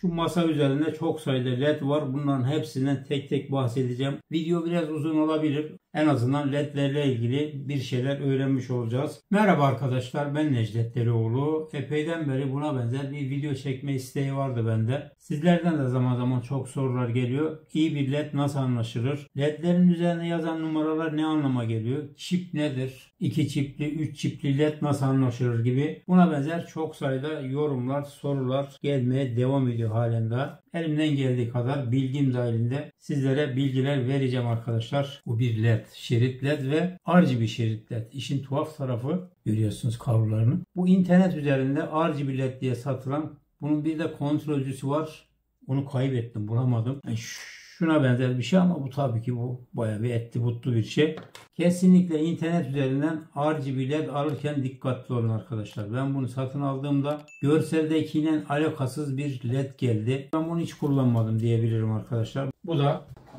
Şu masa üzerinde çok sayıda led var. Bunların hepsinden tek tek bahsedeceğim. Video biraz uzun olabilir. En azından ledlerle ilgili bir şeyler öğrenmiş olacağız. Merhaba arkadaşlar, ben Necdet Delioğlu. Epeyden beri buna benzer bir video çekme isteği vardı bende. Sizlerden de zaman zaman çok sorular geliyor. İyi bir led nasıl anlaşılır? Ledlerin üzerine yazan numaralar ne anlama geliyor? Çip nedir? 2 çipli, 3 çipli led nasıl anlaşılır gibi. Buna benzer çok sayıda yorumlar, sorular gelmeye devam ediyor halen daha. Elimden geldiği kadar bilgim dahilinde sizlere bilgiler vereceğim arkadaşlar. Bu bir led, şerit led ve RGB şerit led. İşin tuhaf tarafı, görüyorsunuz kablolarını. Bu internet üzerinde RGB led diye satılan, bunun bir de kontrolcüsü var. Onu kaybettim, bulamadım. Şuna benzer bir şey ama bu tabii ki bu bayağı bir etli butlu bir şey. Kesinlikle internet üzerinden RGB led alırken dikkatli olun arkadaşlar. Ben bunu satın aldığımda görseldekiyle alakasız bir led geldi. Ben bunu hiç kullanmadım diyebilirim arkadaşlar.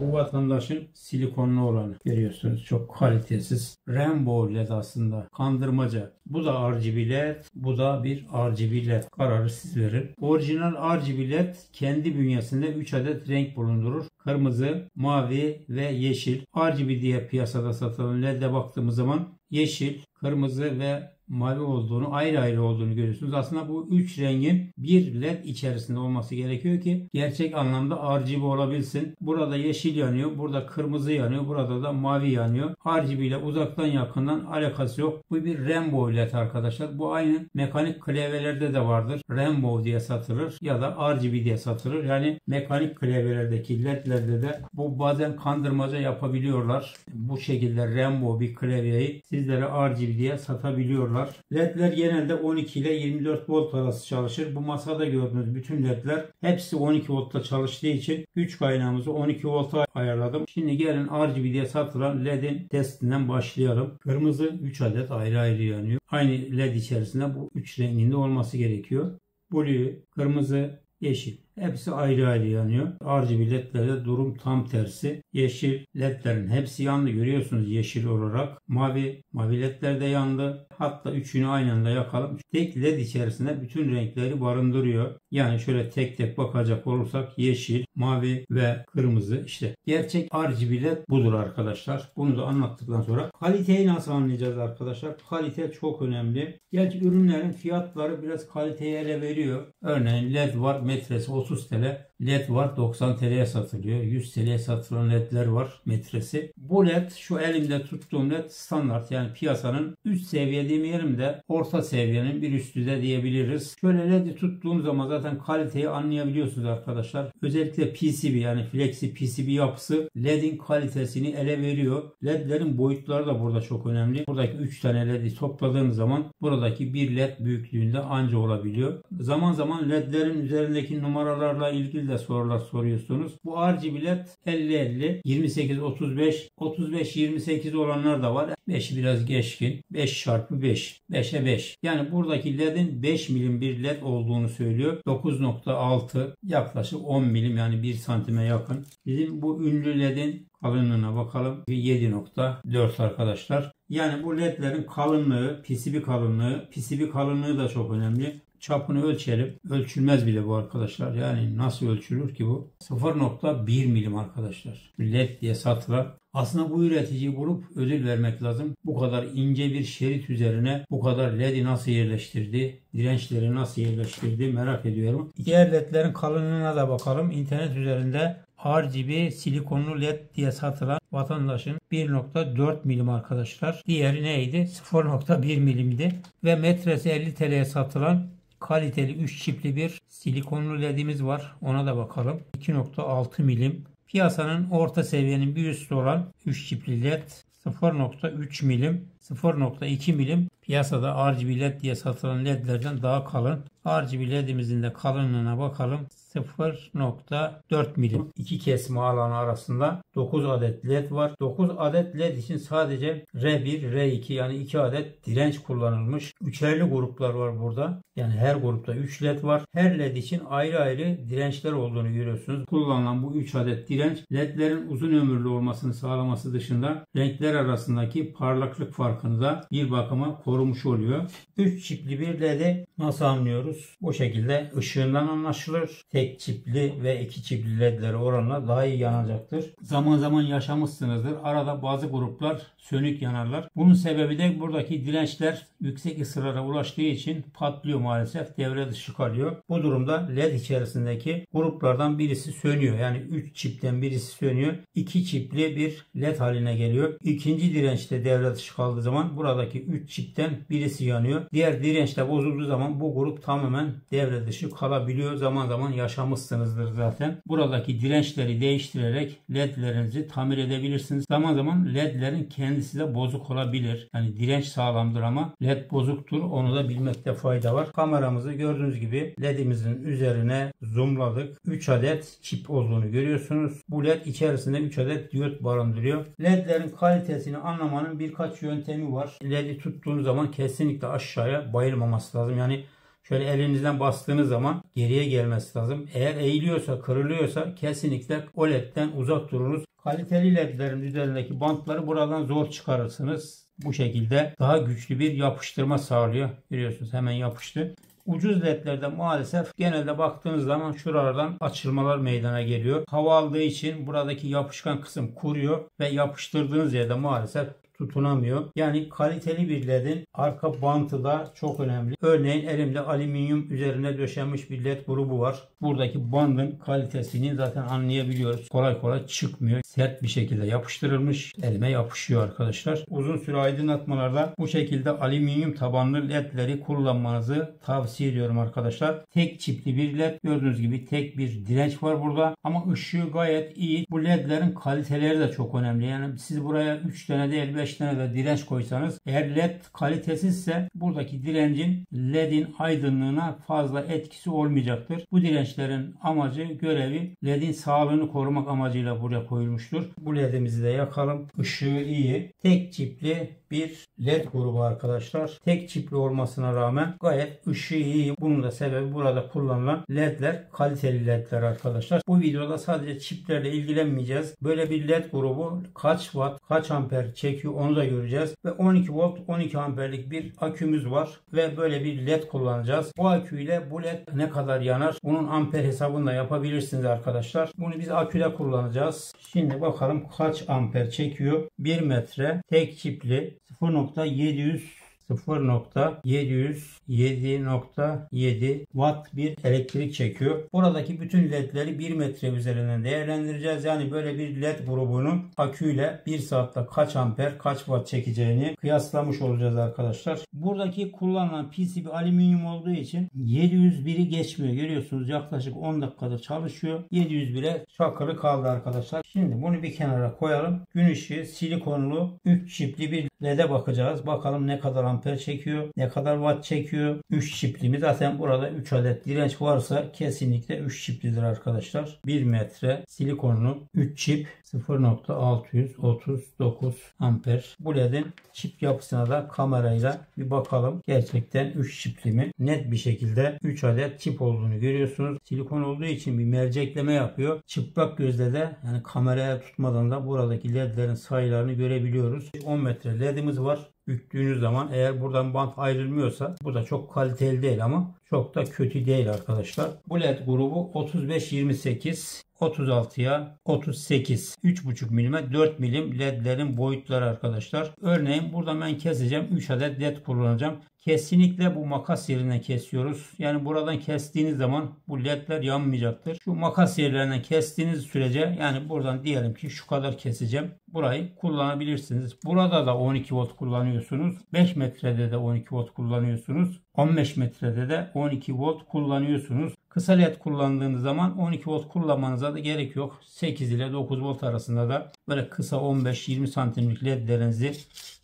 Bu vatandaşın silikonlu olanı. Görüyorsunuz, çok kalitesiz. Rainbow led aslında. Kandırmaca. Bu da RGB led. Bu da bir RGB led. Kararı siz verin. Orijinal RGB led kendi bünyesinde 3 adet renk bulundurur. Kırmızı, mavi ve yeşil. RGB diye piyasada satılan led'e baktığımız zaman yeşil, kırmızı ve mavi olduğunu, ayrı ayrı olduğunu görüyorsunuz. Aslında bu 3 rengin bir led içerisinde olması gerekiyor ki gerçek anlamda RGB olabilsin. Burada yeşil yanıyor, burada kırmızı yanıyor, burada da mavi yanıyor. RGB ile uzaktan yakından alakası yok. Bu bir Rainbow led arkadaşlar. Bu aynı mekanik klavyelerde de vardır. Rainbow diye satılır ya da RGB diye satılır. Yani mekanik klavyelerdeki ledlerde de bu bazen kandırmaca yapabiliyorlar. Bu şekilde Rainbow bir klavyeyi sizlere RGB diye satabiliyorlar. Ledler genelde 12 ile 24 volt arası çalışır. Bu masada gördüğünüz bütün ledler hepsi 12 voltta çalıştığı için güç kaynağımızı 12 volta ayarladım. Şimdi gelin RGB diye satılan ledin testinden başlayalım. Kırmızı 3 adet ayrı ayrı yanıyor. Aynı led içerisinde bu 3 renginde olması gerekiyor. Blue, kırmızı, yeşil. Hepsi ayrı ayrı yanıyor. RGB ledlerde durum tam tersi. Yeşil ledlerin hepsi yandı. Görüyorsunuz yeşil olarak. Mavi ledler de yandı. Hatta üçünü aynı anda yakalım. Tek led içerisinde bütün renkleri barındırıyor. Yani şöyle tek tek bakacak olursak yeşil, mavi ve kırmızı. İşte gerçek RGB led budur arkadaşlar. Bunu da anlattıktan sonra kaliteyi nasıl anlayacağız arkadaşlar? Kalite çok önemli. Gerçi ürünlerin fiyatları biraz kaliteyi ele veriyor. Örneğin led var, metresi 30 TL. LED var 90 TL'ye satılıyor. 100 TL'ye satılan ledler var metresi. Bu led, şu elimde tuttuğum led standart, yani piyasanın üst seviye demeyelim de orta seviyenin bir üstü de diyebiliriz. Şöyle led'i tuttuğum zaman zaten kaliteyi anlayabiliyorsunuz arkadaşlar. Özellikle PCB, yani flexi PCB yapısı led'in kalitesini ele veriyor. Ledlerin boyutları da burada çok önemli. Buradaki 3 tane led'i topladığınız zaman buradaki bir led büyüklüğünde anca olabiliyor. Zaman zaman ledlerin üzerindeki numaralarla ilgili de sorular soruyorsunuz. Bu RGB led 50-50, 28-35, 35-28 olanlar da var. 5'i biraz geçkin. 5x5, 5'e 5. Yani buradaki ledin 5 milim bir led olduğunu söylüyor. 9.6, yaklaşık 10 milim, yani 1 santime yakın. Bizim bu ünlü ledin kalınlığına bakalım. 7.4 arkadaşlar. Yani bu ledlerin kalınlığı, PCB kalınlığı da çok önemli. Çapını ölçelim. Ölçülmez bile bu arkadaşlar. Yani nasıl ölçülür ki bu? 0.1 milim arkadaşlar. LED diye satılan. Aslında bu üreticiyi bulup ödül vermek lazım. Bu kadar ince bir şerit üzerine bu kadar LED'i nasıl yerleştirdi? Dirençleri nasıl yerleştirdi? Merak ediyorum. Diğer LED'lerin kalınlığına da bakalım. İnternet üzerinde RGB silikonlu LED diye satılan vatandaşın 1.4 milim arkadaşlar. Diğeri neydi? 0.1 milimdi. Ve metresi 50 TL'ye satılan kaliteli 3 çipli bir silikonlu ledimiz var. Ona da bakalım. 2.6 milim. Piyasanın orta seviyenin bir üstü olan 3 çipli led 0.3 milim, 0.2 milim. Piyasada RGB led diye satılan ledlerden daha kalın. RGB ledimizin de kalınlığına bakalım. 0.4 milim. İki kesme alanı arasında 9 adet led var. 9 adet led için sadece R1, R2 yani 2 adet direnç kullanılmış. Üçerli gruplar var burada. Yani her grupta 3 led var. Her led için ayrı ayrı dirençler olduğunu görüyorsunuz. Kullanılan bu 3 adet direnç ledlerin uzun ömürlü olmasını sağlaması dışında renkler arasındaki parlaklık farkını da bir bakıma korumuş oluyor. 3 çipli bir led'i nasıl anlıyoruz? Bu şekilde ışığından anlaşılır. Tek tek çipli ve iki çipli ledleri oranla daha iyi yanacaktır. Zaman zaman yaşamışsınızdır. Arada bazı gruplar sönük yanarlar. Bunun sebebi de buradaki dirençler yüksek ısılara ulaştığı için patlıyor maalesef. Devre dışı kalıyor. Bu durumda led içerisindeki gruplardan birisi sönüyor. Yani 3 çipten birisi sönüyor. 2 çipli bir led haline geliyor. İkinci dirençte devre dışı kaldığı zaman buradaki 3 çipten birisi yanıyor. Diğer direnç de bozulduğu zaman bu grup tamamen devre dışı kalabiliyor. Zaman zaman yaşamışsınızdır zaten. Buradaki dirençleri değiştirerek ledlerinizi tamir edebilirsiniz. Zaman zaman ledlerin kendisi de bozuk olabilir. Yani direnç sağlamdır ama led bozuktur. Onu da bilmekte fayda var. Kameramızı gördüğünüz gibi ledimizin üzerine zoomladık. 3 adet çip olduğunu görüyorsunuz. Bu led içerisinde 3 adet diyot barındırıyor. Ledlerin kalitesini anlamanın birkaç yöntemi var. Ledi tuttuğunuz zaman kesinlikle aşağıya bayılmaması lazım. Yani şöyle elinizden bastığınız zaman geriye gelmesi lazım. Eğer eğiliyorsa, kırılıyorsa kesinlikle o ledden uzak durunuz. Kaliteli ledlerin üzerindeki bantları buradan zor çıkarırsınız. Bu şekilde daha güçlü bir yapıştırma sağlıyor. Görüyorsunuz hemen yapıştı. Ucuz ledlerde maalesef genelde baktığınız zaman şuralardan açılmalar meydana geliyor. Hava aldığı için buradaki yapışkan kısım kuruyor ve yapıştırdığınız yerde maalesef tutunamıyor. Yani kaliteli bir ledin arka bantı da çok önemli. Örneğin elimde alüminyum üzerine döşenmiş bir led grubu var. Buradaki bandın kalitesini zaten anlayabiliyoruz. Kolay kolay çıkmıyor. Sert bir şekilde yapıştırılmış. Elime yapışıyor arkadaşlar. Uzun süre aydınlatmalarda bu şekilde alüminyum tabanlı ledleri kullanmanızı tavsiye ediyorum arkadaşlar. Tek çipli bir led. Gördüğünüz gibi tek bir direnç var burada. Ama ışığı gayet iyi. Bu ledlerin kaliteleri de çok önemli. Yani siz buraya 3 tane değil 5 tane de direnç koysanız eğer led kalitesizse buradaki direncin ledin aydınlığına fazla etkisi olmayacaktır. Bu dirençlerin amacı, görevi ledin sağlığını korumak amacıyla buraya koyulmuştur. Bu ledimizi de yakalım. Işığı iyi. Tek çipli bir led grubu arkadaşlar. Tek çipli olmasına rağmen gayet ışığı iyi. Bunun da sebebi burada kullanılan ledler kaliteli ledler arkadaşlar. Bu videoda sadece çiplerle ilgilenmeyeceğiz. Böyle bir led grubu kaç watt, kaç amper çekiyor onu da göreceğiz. Ve 12 volt 12 amperlik bir akümüz var. Ve böyle bir led kullanacağız. Bu aküyle bu led ne kadar yanar? Bunun amper hesabını da yapabilirsiniz arkadaşlar. Bunu biz aküde kullanacağız. Şimdi bakalım kaç amper çekiyor? 1 metre tek çipli 0.707.7 watt bir elektrik çekiyor. Buradaki bütün ledleri 1 metre üzerinden değerlendireceğiz. Yani böyle bir led grubunun aküyle 1 saatte kaç amper kaç watt çekeceğini kıyaslamış olacağız arkadaşlar. Buradaki kullanılan PCB alüminyum olduğu için 701'i geçmiyor. Görüyorsunuz yaklaşık 10 dakikada çalışıyor. 701'e çakılı kaldı arkadaşlar. Şimdi bunu bir kenara koyalım. Gün ışığı silikonlu 3 çipli bir led'e bakacağız. Bakalım ne kadar amper çekiyor, ne kadar watt çekiyor. 3 çipli mi? Zaten burada 3 adet direnç varsa kesinlikle 3 çiplidir arkadaşlar. 1 metre silikonlu 3 çip 0.639 amper. Bu led'in çip yapısına da kamerayla bir bakalım. Gerçekten 3 çipli mi? Net bir şekilde 3 adet çip olduğunu görüyorsunuz. Silikon olduğu için bir mercekleme yapıyor. Çıplak gözle de yani kameraya tutmadan da buradaki ledlerin sayılarını görebiliyoruz. 10 metre ledimiz var. Büktüğünüz zaman eğer buradan bant ayrılmıyorsa bu da çok kaliteli değil ama çok da kötü değil arkadaşlar. Bu led grubu 35-28 36'ya 38 3,5 mm 4 mm ledlerin boyutları arkadaşlar. Örneğin burada ben keseceğim 3 adet led kullanacağım. Kesinlikle bu makas yerinden kesiyoruz. Yani buradan kestiğiniz zaman bu ledler yanmayacaktır. Şu makas yerlerinden kestiğiniz sürece yani buradan diyelim ki şu kadar keseceğim. Burayı kullanabilirsiniz. Burada da 12 volt kullanıyorsunuz. 5 metrede de 12 volt kullanıyorsunuz. 15 metrede de 12 volt kullanıyorsunuz. Kısa led kullandığınız zaman 12 volt kullanmanıza da gerek yok. 8 ile 9 volt arasında da böyle kısa 15-20 santimlik ledlerinizi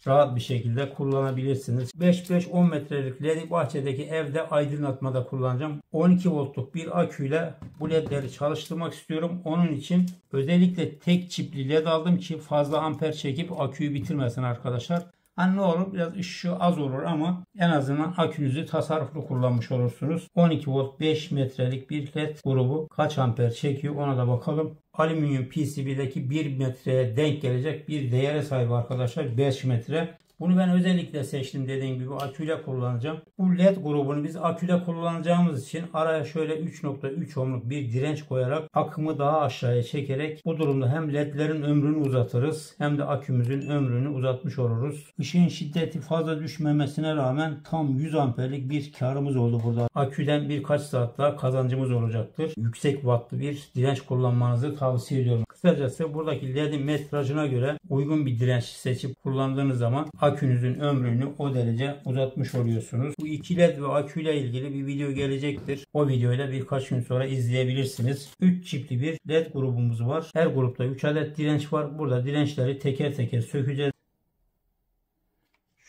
rahat bir şekilde kullanabilirsiniz. 5-10 metrelik ledi bahçedeki evde aydınlatmada kullanacağım. 12 voltluk bir aküyle bu ledleri çalıştırmak istiyorum. Onun için özellikle tek çipli led aldım ki fazla amper çekip aküyü bitirmesin arkadaşlar. Hani ne olur biraz ışığı az olur ama en azından akünüzü tasarruflu kullanmış olursunuz. 12 volt 5 metrelik bir led grubu kaç amper çekiyor ona da bakalım. Alüminyum PCB'deki 1 metreye denk gelecek bir değere sahip arkadaşlar 5 metre. Bunu ben özellikle seçtim, dediğim gibi aküyle kullanacağım. Bu led grubunu biz aküyle kullanacağımız için araya şöyle 3.3 ohmluk bir direnç koyarak akımı daha aşağıya çekerek bu durumda hem ledlerin ömrünü uzatırız hem de akümüzün ömrünü uzatmış oluruz. Işığın şiddeti fazla düşmemesine rağmen tam 100 amperlik bir karımız oldu burada. Aküden birkaç saat daha kazancımız olacaktır. Yüksek wattlı bir direnç kullanmanızı tavsiye ediyorum. Kısacası buradaki ledin metrajına göre uygun bir direnç seçip kullandığınız zaman akünüzün ömrünü o derece uzatmış oluyorsunuz. Bu iki led ve aküyle ilgili bir video gelecektir. O videoyu da birkaç gün sonra izleyebilirsiniz. 3 çiftli bir led grubumuz var. Her grupta 3 adet direnç var. Burada dirençleri teker teker sökeceğiz.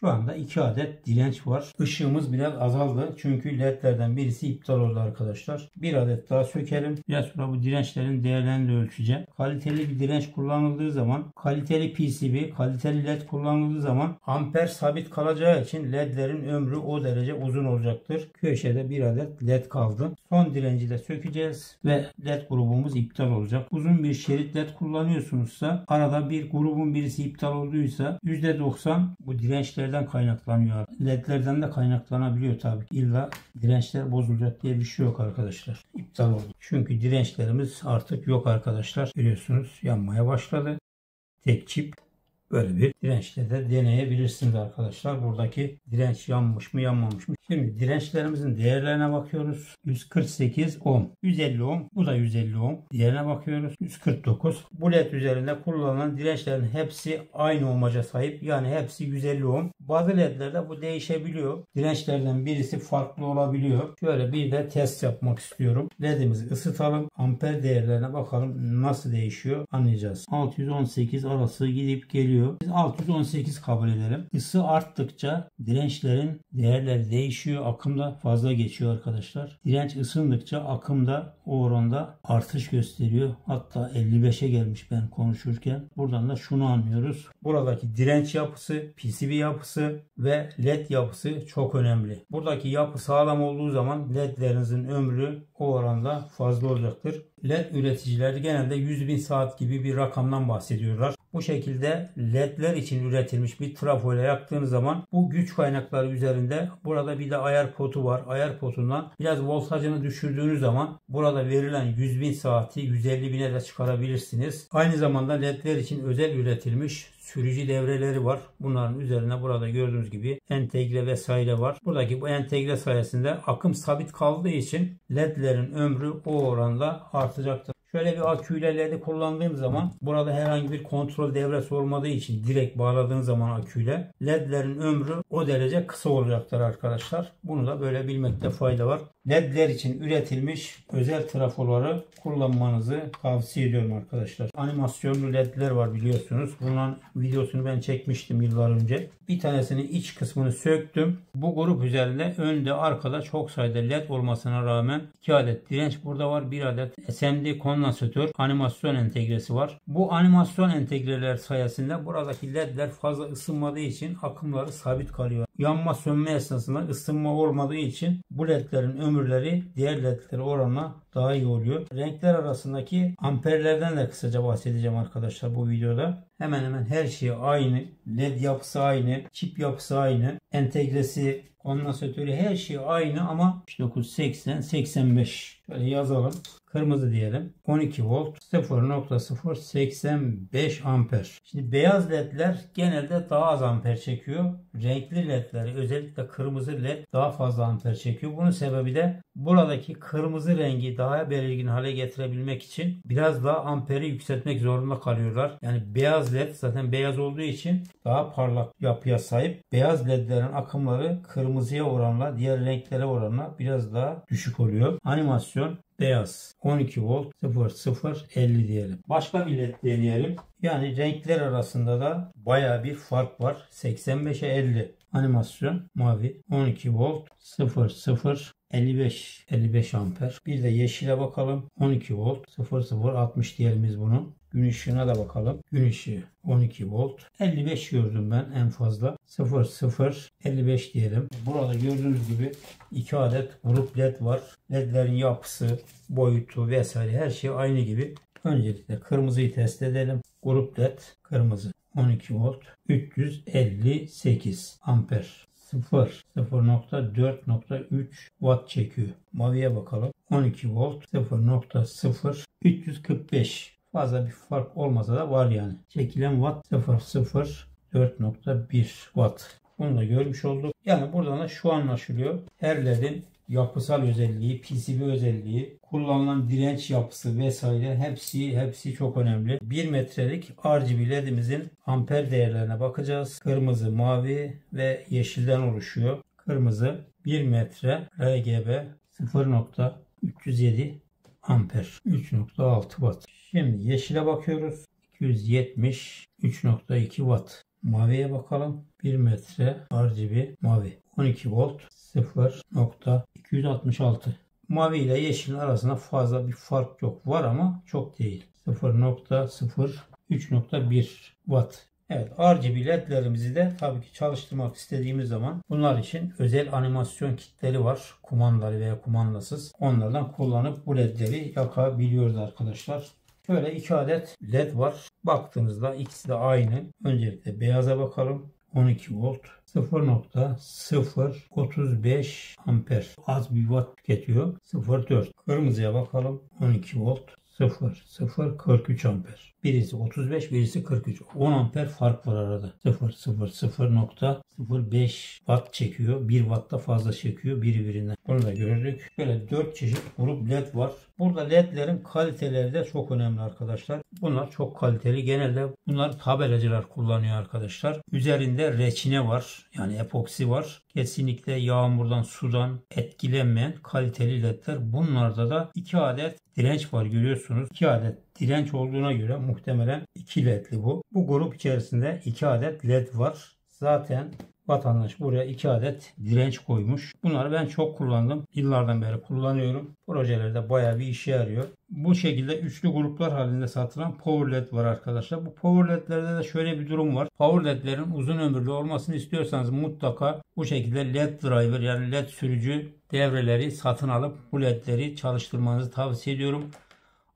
Şu anda 2 adet direnç var. Işığımız biraz azaldı. Çünkü ledlerden birisi iptal oldu arkadaşlar. Bir adet daha sökelim. Biraz sonra bu dirençlerin değerlerini de ölçeceğim. Kaliteli bir direnç kullanıldığı zaman, kaliteli PCB, kaliteli led kullanıldığı zaman amper sabit kalacağı için ledlerin ömrü o derece uzun olacaktır. Köşede bir adet led kaldı. Son direnci de sökeceğiz ve led grubumuz iptal olacak. Uzun bir şerit led kullanıyorsunuzsa, arada bir grubun birisi iptal olduysa %90 bu dirençlerden kaynaklanıyor. Ledlerden de kaynaklanabiliyor tabii. İlla dirençler bozulacak diye bir şey yok arkadaşlar. İptal oldu. Çünkü dirençlerimiz artık yok arkadaşlar. Görüyorsunuz, yanmaya başladı. Tek çip. Böyle bir dirençle de deneyebilirsiniz arkadaşlar. Buradaki direnç yanmış mı yanmamış mı? Şimdi dirençlerimizin değerlerine bakıyoruz. 148 ohm. 150 ohm. Bu da 150 ohm. Diğerine bakıyoruz. 149. Bu led üzerinde kullanılan dirençlerin hepsi aynı ohmaja sahip. Yani hepsi 150 ohm. Bazı ledlerde bu değişebiliyor. Dirençlerden birisi farklı olabiliyor. Şöyle bir de test yapmak istiyorum. Ledimizi ısıtalım. Amper değerlerine bakalım nasıl değişiyor anlayacağız. 618 arası gidip geliyor. Biz 618 kabul edelim. Isı arttıkça dirençlerin değerleri değişiyor. Akım da fazla geçiyor arkadaşlar. Direnç ısındıkça akım da o oranda artış gösteriyor. Hatta 55'e gelmiş ben konuşurken. Buradan da şunu anlıyoruz. Buradaki direnç yapısı, PCB yapısı ve led yapısı çok önemli. Buradaki yapı sağlam olduğu zaman ledlerinizin ömrü o oranda fazla olacaktır. LED üreticileri genelde 100.000 saat gibi bir rakamdan bahsediyorlar. Bu şekilde ledler için üretilmiş bir trafo ile yaktığınız zaman bu güç kaynakları üzerinde burada bir de ayar potu var. Ayar potundan biraz voltajını düşürdüğünüz zaman burada verilen 100.000 saati 150.000'e de çıkarabilirsiniz. Aynı zamanda ledler için özel üretilmiş sürücü devreleri var. Bunların üzerine burada gördüğünüz gibi entegre vesaire var. Buradaki bu entegre sayesinde akım sabit kaldığı için ledlerin ömrü o oranda artacaktır. Şöyle bir aküyle led'i kullandığım zaman burada herhangi bir kontrol devresi olmadığı için direkt bağladığınız zaman aküyle ledlerin ömrü o derece kısa olacaktır arkadaşlar. Bunu da böyle bilmekte fayda var. Ledler için üretilmiş özel trafoları kullanmanızı tavsiye ediyorum arkadaşlar. Animasyonlu ledler var biliyorsunuz. Bunun videosunu ben çekmiştim yıllar önce. Bir tanesinin iç kısmını söktüm. Bu grup üzerinde önde arkada çok sayıda led olmasına rağmen 2 adet direnç burada var. 1 adet SMD kondansatör animasyon entegresi var. Bu animasyon entegreler sayesinde buradaki ledler fazla ısınmadığı için akımları sabit kalıyor. Yanma sönme esnasında ısınma olmadığı için bu ledlerin ömürleri diğer ledlere oranla daha iyi oluyor. Renkler arasındaki amperlerden de kısaca bahsedeceğim arkadaşlar bu videoda. Hemen hemen her şey aynı. LED yapısı aynı. Çip yapısı aynı. Entegresi, kondansatörü her şey aynı ama 79, 80, 85. Şöyle yazalım. Kırmızı diyelim. 12 volt 0.085 amper. Şimdi beyaz ledler genelde daha az amper çekiyor. Renkli ledler özellikle kırmızı led daha fazla amper çekiyor. Bunun sebebi de buradaki kırmızı rengi daha belirgin hale getirebilmek için biraz daha amperi yükseltmek zorunda kalıyorlar. Yani beyaz led zaten beyaz olduğu için daha parlak yapıya sahip. Beyaz ledlerin akımları kırmızıya oranla diğer renklere oranla biraz daha düşük oluyor. Animasyon beyaz 12 volt 0050 diyelim. Başka bir led deneyelim. Yani renkler arasında da baya bir fark var. 85'e 50. Animasyon mavi 12 volt 55 amper. Bir de yeşile bakalım. 12 volt 0060 diyelim biz bunu. Gün ışığına da bakalım. Gün ışığı 12 volt. 55 gördüm ben en fazla. 0055 diyelim. Burada gördüğünüz gibi 2 adet grup led var. Ledlerin yapısı, boyutu vesaire her şey aynı gibi. Öncelikle kırmızıyı test edelim. Grup led kırmızı 12 volt 358 amper. 0.4.3 watt çekiyor. Maviye bakalım. 12 volt 0.0 345. Fazla bir fark olmasa da var yani. Çekilen watt 0.4.1 watt. Bunu da görmüş olduk. Yani buradan da şu anlaşılıyor. Her ledin yapısal özelliği, PCB özelliği, kullanılan direnç yapısı vesaire hepsi çok önemli. 1 metrelik RGB ledimizin amper değerlerine bakacağız. Kırmızı, mavi ve yeşilden oluşuyor. Kırmızı 1 metre RGB 0.307 amper 3.6 watt. Şimdi yeşile bakıyoruz. 270 3.2 watt. Maviye bakalım. 1 metre RGB mavi 12 volt 0.266. Mavi ile yeşilin arasında fazla bir fark yok. Var ama çok değil. 0.0 3.1 watt. Evet, RGB ledlerimizi de tabii ki çalıştırmak istediğimiz zaman bunlar için özel animasyon kitleri var. Kumandalı veya kumandasız. Onlardan kullanıp bu ledleri yakabiliyoruz arkadaşlar. Şöyle 2 adet led var. Baktığımızda ikisi de aynı. Öncelikle beyaza bakalım. 12 volt 0.035 amper. Az bir watt tüketiyor. 0.4. Kırmızıya bakalım. 12 volt 0.43 amper. Birisi 35, birisi 43. 10 amper fark var arada. 0.05 watt çekiyor. 1 watt da fazla çekiyor birbirinden. Bunu da gördük. Böyle 4 çeşit grup led var. Burada ledlerin kaliteleri de çok önemli arkadaşlar. Bunlar çok kaliteli. Genelde bunlar tabelacılar kullanıyor arkadaşlar. Üzerinde reçine var. Yani epoksi var. Kesinlikle yağmurdan, sudan etkilenmeyen kaliteli ledler. Bunlarda da 2 adet direnç var, görüyorsunuz. 2 adet direnç olduğuna göre muhtemelen 2 ledli bu. Bu grup içerisinde 2 adet led var. Zaten vatandaş buraya 2 adet direnç koymuş. Bunları ben çok kullandım. Yıllardan beri kullanıyorum. Projelerde bayağı bir işe yarıyor. Bu şekilde üçlü gruplar halinde satılan power led var arkadaşlar. Bu power ledlerde de şöyle bir durum var. Power ledlerin uzun ömürlü olmasını istiyorsanız mutlaka bu şekilde led driver yani led sürücü devreleri satın alıp bu ledleri çalıştırmanızı tavsiye ediyorum.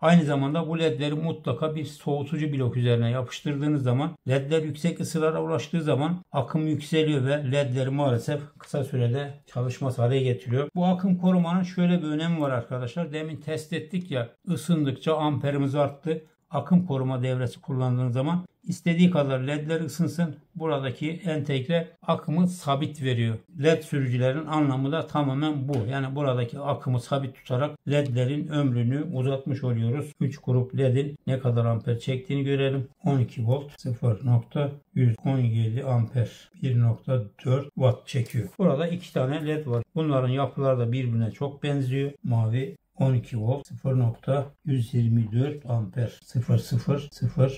Aynı zamanda bu ledleri mutlaka bir soğutucu blok üzerine yapıştırdığınız zaman ledler yüksek ısılara ulaştığı zaman akım yükseliyor ve ledleri maalesef kısa sürede çalışmaz hale getiriyor. Bu akım korumanın şöyle bir önemi var arkadaşlar. Demin test ettik ya, ısındıkça amperimiz arttı. Akım koruma devresi kullandığınız zaman istediği kadar ledler ısınsın. Buradaki entegre akımı sabit veriyor. Led sürücülerin anlamı da tamamen bu. Yani buradaki akımı sabit tutarak ledlerin ömrünü uzatmış oluyoruz. 3 grup ledin ne kadar amper çektiğini görelim. 12 volt 0.117 amper 1.4 watt çekiyor. Burada 2 tane led var. Bunların yapıları da birbirine çok benziyor. Mavi 12 volt 0.124 amper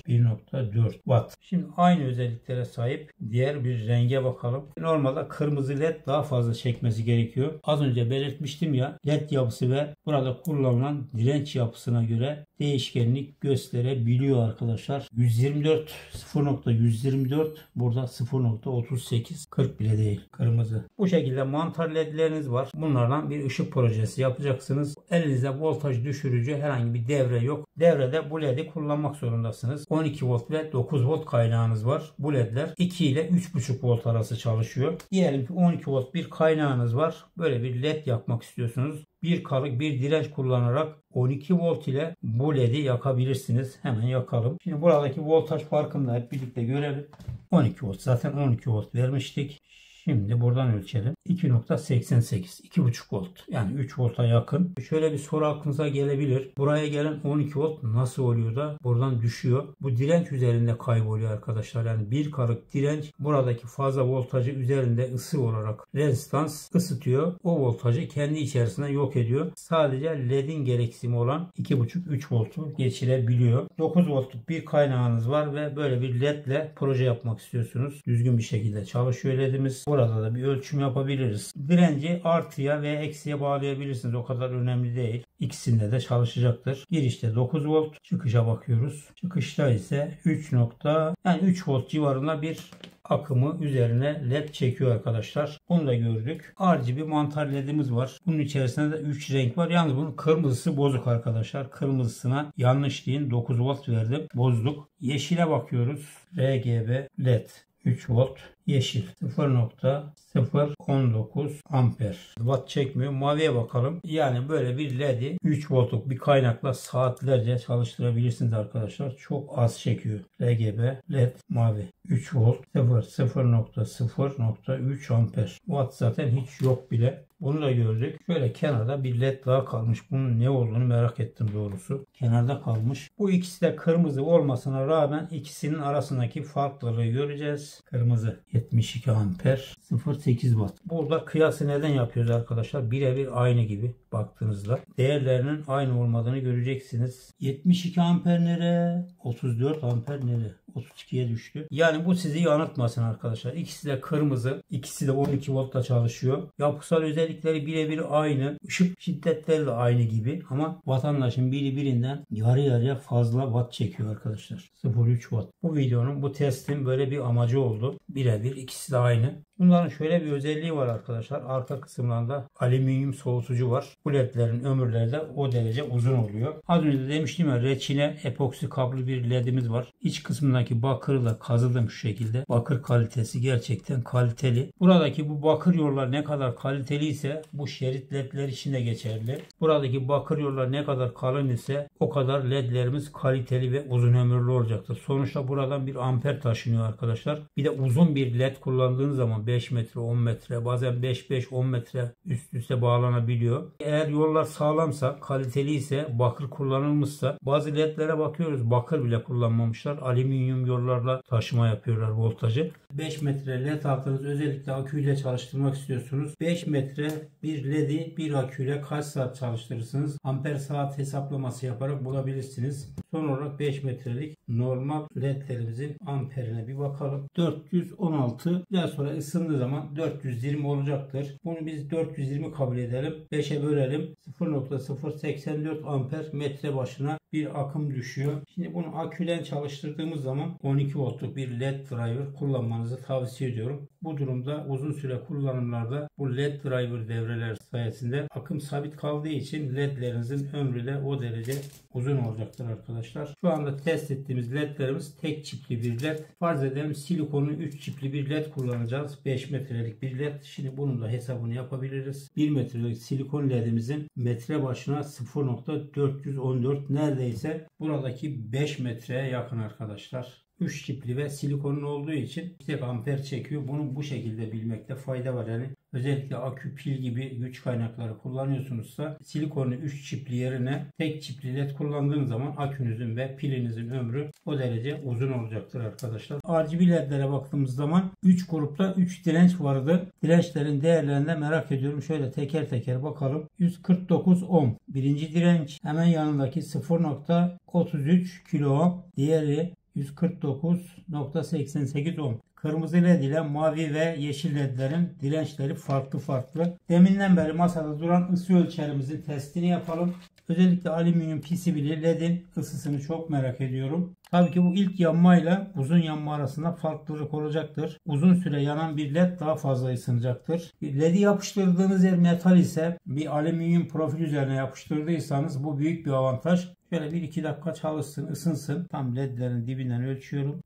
1.4 watt. Şimdi aynı özelliklere sahip diğer bir renge bakalım. Normalde kırmızı led daha fazla çekmesi gerekiyor. Az önce belirtmiştim ya, led yapısı ve burada kullanılan direnç yapısına göre değişkenlik gösterebiliyor arkadaşlar. 0.124 burada 0.38 40 bile değil kırmızı. Bu şekilde mantar ledleriniz var. Bunlardan bir ışık projesi yapacaksınız. Elinizde voltaj düşürücü herhangi bir devre yok. Devrede bu ledi kullanmak zorundasınız. 12 volt ve 9 volt kaynağınız var. Bu ledler 2 ile 3.5 volt arası çalışıyor. Diyelim ki 12 volt bir kaynağınız var. Böyle bir led yapmak istiyorsunuz. Bir kalık bir direnç kullanarak 12 volt ile bu ledi yakabilirsiniz. Hemen yakalım. Şimdi buradaki voltaj farkını da hep birlikte görelim. 12 volt, zaten 12 volt vermiştik. Şimdi buradan ölçelim. 2.88, 2.5 volt. Yani 3 volta yakın. Şöyle bir soru aklınıza gelebilir. Buraya gelen 12 volt nasıl oluyor da buradan düşüyor? Bu direnç üzerinde kayboluyor arkadaşlar. Yani bir karık direnç buradaki fazla voltajı üzerinde ısı olarak rezistans ısıtıyor. O voltajı kendi içerisinde yok ediyor. Sadece ledin gereksinimi olan 2.5-3 voltu geçirebiliyor. 9 voltluk bir kaynağınız var ve böyle bir ledle proje yapmak istiyorsunuz. Düzgün bir şekilde çalışıyor ledimiz. Burada da bir ölçüm yapabiliriz. Direnci artıya ve eksiye bağlayabilirsiniz. O kadar önemli değil. İkisinde de çalışacaktır. Girişte 9 volt. Çıkışa bakıyoruz. Çıkışta ise 3 volt civarında bir akımı üzerine led çekiyor arkadaşlar. Bunu da gördük. RGB mantar ledimiz var. Bunun içerisinde de 3 renk var. Yalnız bunun kırmızısı bozuk arkadaşlar. Kırmızısına yanlış deyin 9 volt verdim. Bozduk. Yeşile bakıyoruz. RGB led 3 volt. Yeşil 0.019 amper. Watt çekmiyor. Maviye bakalım. Yani böyle bir LED'i 3 voltluk bir kaynakla saatlerce çalıştırabilirsiniz arkadaşlar. Çok az çekiyor. RGB LED mavi. 3 volt 0.0.3 amper. Watt zaten hiç yok bile. Bunu da gördük. Şöyle kenarda bir led daha kalmış. Bunun ne olduğunu merak ettim doğrusu. Kenarda kalmış. Bu ikisi de kırmızı olmasına rağmen ikisinin arasındaki farklılığı göreceğiz. Kırmızı 72 amper 0.8 watt. Burada kıyası neden yapıyoruz arkadaşlar? Birebir aynı gibi baktığınızda. Değerlerinin aynı olmadığını göreceksiniz. 72 amper nere? 34 amper nere? 32'ye düştü. Yani bu sizi yanıltmasın arkadaşlar. İkisi de kırmızı. İkisi de 12 voltla çalışıyor. Yapısal özellikleri birebir aynı. Işık şiddetleri de aynı gibi. Ama vatandaşın biri birinden yarı yarıya fazla watt çekiyor arkadaşlar. 0.3 watt. Bu videonun, bu testin böyle bir amacı oldu. Birebir ikisi de aynı. Bunların şöyle bir özelliği var arkadaşlar. Arka kısımlarında alüminyum soğutucu var. Bu ledlerin ömürleri de o derece uzun oluyor. Az önce de demiştim ya, reçine epoksi kablo bir ledimiz var. İç kısmındaki bakırı da kazıdım şu şekilde. Bakır kalitesi gerçekten kaliteli. Buradaki bu bakır yollar ne kadar kaliteli ise bu şerit ledler için de geçerli. Buradaki bakır yollar ne kadar kalın ise o kadar ledlerimiz kaliteli ve uzun ömürlü olacaktır. Sonuçta buradan bir amper taşınıyor arkadaşlar. Bir de uzun bir led kullandığınız zaman 5 metre, 10 metre, bazen 5-10 metre üst üste bağlanabiliyor. Eğer yollar sağlamsa, kaliteli ise, bakır kullanılmışsa, bazı ledlere bakıyoruz bakır bile kullanmamışlar. Alüminyum yollarla taşıma yapıyorlar voltajı. 5 metre led taktınız, özellikle aküyle çalıştırmak istiyorsunuz. 5 metre bir ledi bir aküyle kaç saat çalıştırırsınız? Amper saat hesaplaması yaparak bulabilirsiniz. Son olarak 5 metrelik normal ledlerimizin amperine bir bakalım. 416, biraz sonra ısındığı zaman 420 olacaktır. Bunu biz 420 kabul edelim. 5'e bölelim. 0.084 amper metre başına bir akım düşüyor. Şimdi bunu aküyle çalıştırdığımız zaman 12 voltluk bir led driver kullanmanızı tavsiye ediyorum. Bu durumda uzun süre kullanımlarda bu led driver devreler sayesinde akım sabit kaldığı için ledlerinizin ömrü de o derece uzun olacaktır arkadaşlar. Şu anda test ettiğimiz ledlerimiz tek çipli bir led. Farz edelim silikonlu 3 çipli bir led kullanacağız. 5 metrelik bir led. Şimdi bunun da hesabını yapabiliriz. 1 metrelik silikon ledimizin metre başına 0.414, neredeyse buradaki 5 metreye yakın arkadaşlar. 3 çipli ve silikonun olduğu için tek amper çekiyor. Bunu bu şekilde bilmekte fayda var. Yani özellikle akü, pil gibi güç kaynakları kullanıyorsunuzsa silikonlu 3 çipli yerine tek çipli led kullandığınız zaman akünüzün ve pilinizin ömrü o derece uzun olacaktır arkadaşlar. RGB ledlere baktığımız zaman 3 grupta 3 direnç vardı. Dirençlerin değerlerini de merak ediyorum. Şöyle teker teker bakalım. 149 ohm birinci direnç. Hemen yanındaki 0.33 kilo ohm. Diğeri 149.88 ohm. Kırmızı led ile mavi ve yeşil ledlerin dirençleri farklı. Deminden beri masada duran ısı ölçerimizin testini yapalım. Özellikle alüminyum PCB'li ledin ısısını çok merak ediyorum. Tabii ki bu ilk yanmayla uzun yanma arasında farklılık olacaktır. Uzun süre yanan bir led daha fazla ısınacaktır. Led'i yapıştırdığınız yer metal ise bir alüminyum profil üzerine yapıştırdıysanız bu büyük bir avantaj. Şöyle 1-2 dakika çalışsın, ısınsın. Tam ledlerin dibinden ölçüyorum.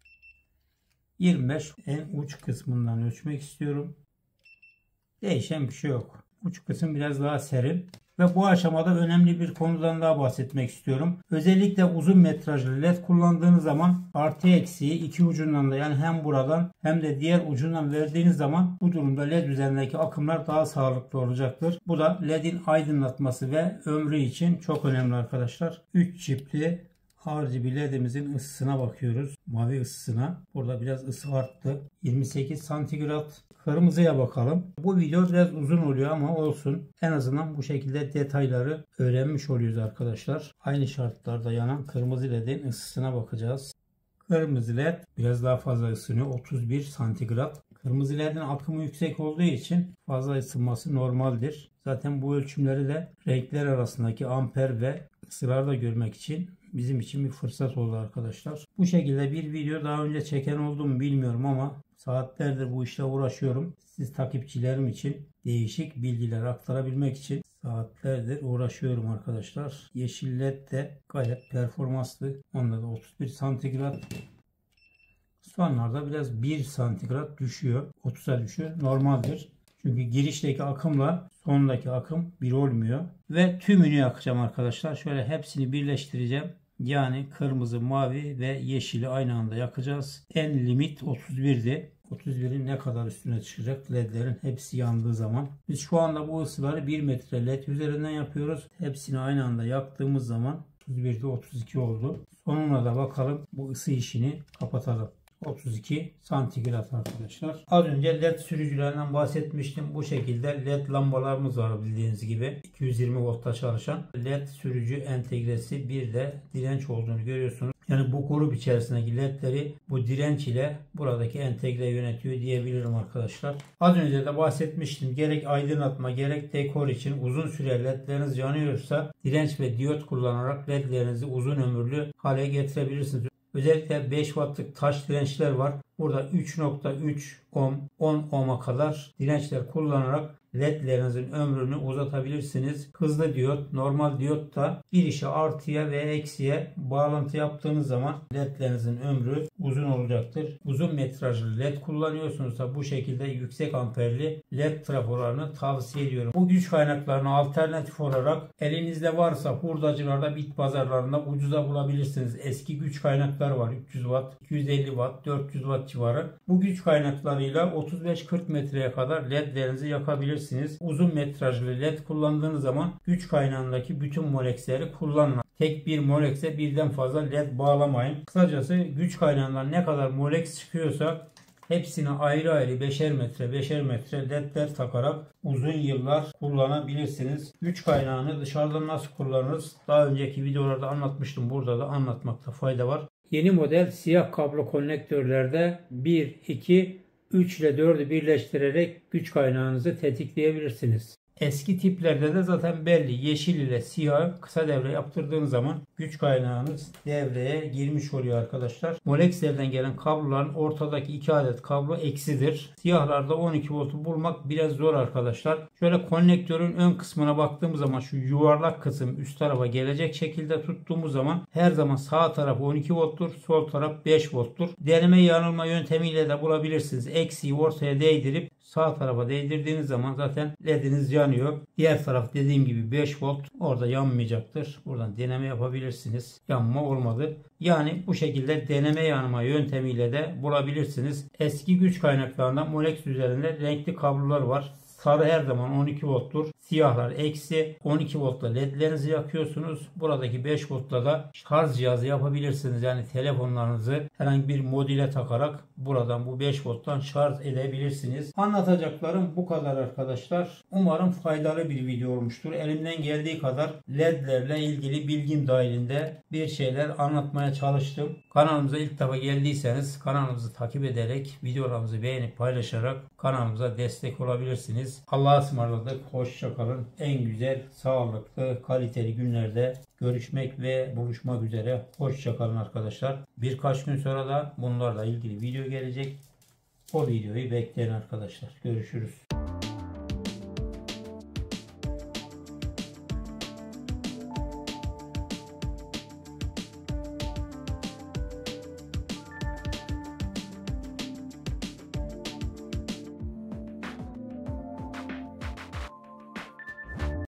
25 en uç kısmından ölçmek istiyorum. Değişen bir şey yok. Uç kısım biraz daha serin. Ve bu aşamada önemli bir konudan daha bahsetmek istiyorum. Özellikle uzun metrajlı led kullandığınız zaman artı eksiği iki ucundan da, yani hem buradan hem de diğer ucundan verdiğiniz zaman bu durumda led üzerindeki akımlar daha sağlıklı olacaktır. Bu da ledin aydınlatması ve ömrü için çok önemli arkadaşlar. 3 çipli RGB ledimizin ısısına bakıyoruz. Mavi ısısına. Burada biraz ısı arttı. 28 santigrat. Kırmızıya bakalım. Bu video biraz uzun oluyor ama olsun. En azından bu şekilde detayları öğrenmiş oluyoruz arkadaşlar. Aynı şartlarda yanan kırmızı ledin ısısına bakacağız. Kırmızı led biraz daha fazla ısınıyor. 31 santigrat. Kırmızı ledin akımı yüksek olduğu için fazla ısınması normaldir. Zaten bu ölçümleri de renkler arasındaki amper ve ısıları da görmek için bizim için bir fırsat oldu arkadaşlar. Bu şekilde bir video daha önce çeken olduğumu bilmiyorum ama saatlerdir bu işle uğraşıyorum. Siz takipçilerim için değişik bilgiler aktarabilmek için saatlerdir uğraşıyorum arkadaşlar. Yeşil led de gayet performanslı. Onda da 31 santigrat. Sonlarda biraz 1 santigrat düşüyor. 30'a düşüyor. Normaldir. Çünkü girişteki akımla sondaki akım bir olmuyor. Ve tümünü yakacağım arkadaşlar. Şöyle hepsini birleştireceğim. Yani kırmızı, mavi ve yeşili aynı anda yakacağız. En limit 31'di. 31'in ne kadar üstüne çıkacak ledlerin hepsi yandığı zaman. Biz şu anda bu ısıları 1 metre led üzerinden yapıyoruz. Hepsini aynı anda yaktığımız zaman 31'de 32 oldu. Sonuna da bakalım, bu ısı işini kapatalım. 32 santigrat arkadaşlar. Az önce led sürücülerinden bahsetmiştim. Bu şekilde led lambalarımız var bildiğiniz gibi. 220 voltta çalışan led sürücü entegresi, bir de direnç olduğunu görüyorsunuz. Yani bu grup içerisindeki ledleri bu direnç ile buradaki entegre yönetiyor diyebilirim arkadaşlar. Az önce de bahsetmiştim. Gerek aydınlatma gerek dekor için uzun süre ledleriniz yanıyorsa direnç ve diyot kullanarak ledlerinizi uzun ömürlü hale getirebilirsiniz. Özellikle 5 wattlık taş dirençler var. Burada 3.3 ohm, 10 ohm'a kadar dirençler kullanarak ledlerinizin ömrünü uzatabilirsiniz. Hızlı diyot, normal diyot da bir işe artıya ve eksiye bağlantı yaptığınız zaman ledlerinizin ömrü uzun olacaktır. Uzun metrajlı led kullanıyorsunuz da bu şekilde yüksek amperli led trafolarını tavsiye ediyorum. Bu güç kaynaklarını alternatif olarak elinizde varsa hurdacılarda, bit pazarlarında ucuza bulabilirsiniz. Eski güç kaynaklar var. 300 watt, 250 watt, 400 watt civarı. Bu güç kaynaklarıyla 35-40 metreye kadar ledlerinizi yakabilirsiniz. Uzun metrajlı led kullandığınız zaman güç kaynağındaki bütün molexleri kullanın. Tek bir molexe birden fazla led bağlamayın. Kısacası güç kaynağından ne kadar molex çıkıyorsa hepsini ayrı ayrı 5'er metre ledler takarak uzun yıllar kullanabilirsiniz. Güç kaynağını dışarıdan nasıl kullanırız? Daha önceki videolarda anlatmıştım. Burada da anlatmakta fayda var. Yeni model siyah kablo konnektörlerde 1, 2, 3 ile 4'ü birleştirerek güç kaynağınızı tetikleyebilirsiniz. Eski tiplerde de zaten belli, yeşil ile siyah kısa devre yaptırdığınız zaman güç kaynağınız devreye girmiş oluyor arkadaşlar. Molexlerden gelen kabloların ortadaki 2 adet kablo eksidir. Siyahlarda 12 voltu bulmak biraz zor arkadaşlar. Şöyle konnektörün ön kısmına baktığımız zaman şu yuvarlak kısım üst tarafa gelecek şekilde tuttuğumuz zaman her zaman sağ taraf 12 volttur, sol taraf 5 volttur. Deneme yanılma yöntemiyle de bulabilirsiniz. Eksiği ortaya değdirip sağ tarafa değdirdiğiniz zaman zaten lediniz yanıyor. Diğer taraf dediğim gibi 5 volt, orada yanmayacaktır. Buradan deneme yapabilirsiniz. Yanma olmadı. Yani bu şekilde deneme yanma yöntemiyle de bulabilirsiniz. Eski güç kaynaklarında Molex üzerinde renkli kablolar var. Sarı her zaman 12 volttur. Siyahlar eksi. 12 voltla ledlerinizi yakıyorsunuz. Buradaki 5 voltla da şarj cihazı yapabilirsiniz. Yani telefonlarınızı herhangi bir modüle takarak buradan bu 5 volttan şarj edebilirsiniz. Anlatacaklarım bu kadar arkadaşlar. Umarım faydalı bir video olmuştur. Elimden geldiği kadar ledlerle ilgili bilgim dahilinde bir şeyler anlatmaya çalıştım. Kanalımıza ilk defa geldiyseniz kanalımızı takip ederek, videolarımızı beğenip paylaşarak kanalımıza destek olabilirsiniz. Allah'a ısmarladık. Hoşça kalın. En güzel, sağlıklı, kaliteli günlerde görüşmek ve buluşmak üzere. Hoşça kalın arkadaşlar. Birkaç gün sonra da bunlarla ilgili video gelecek. O videoyu bekleyin arkadaşlar. Görüşürüz.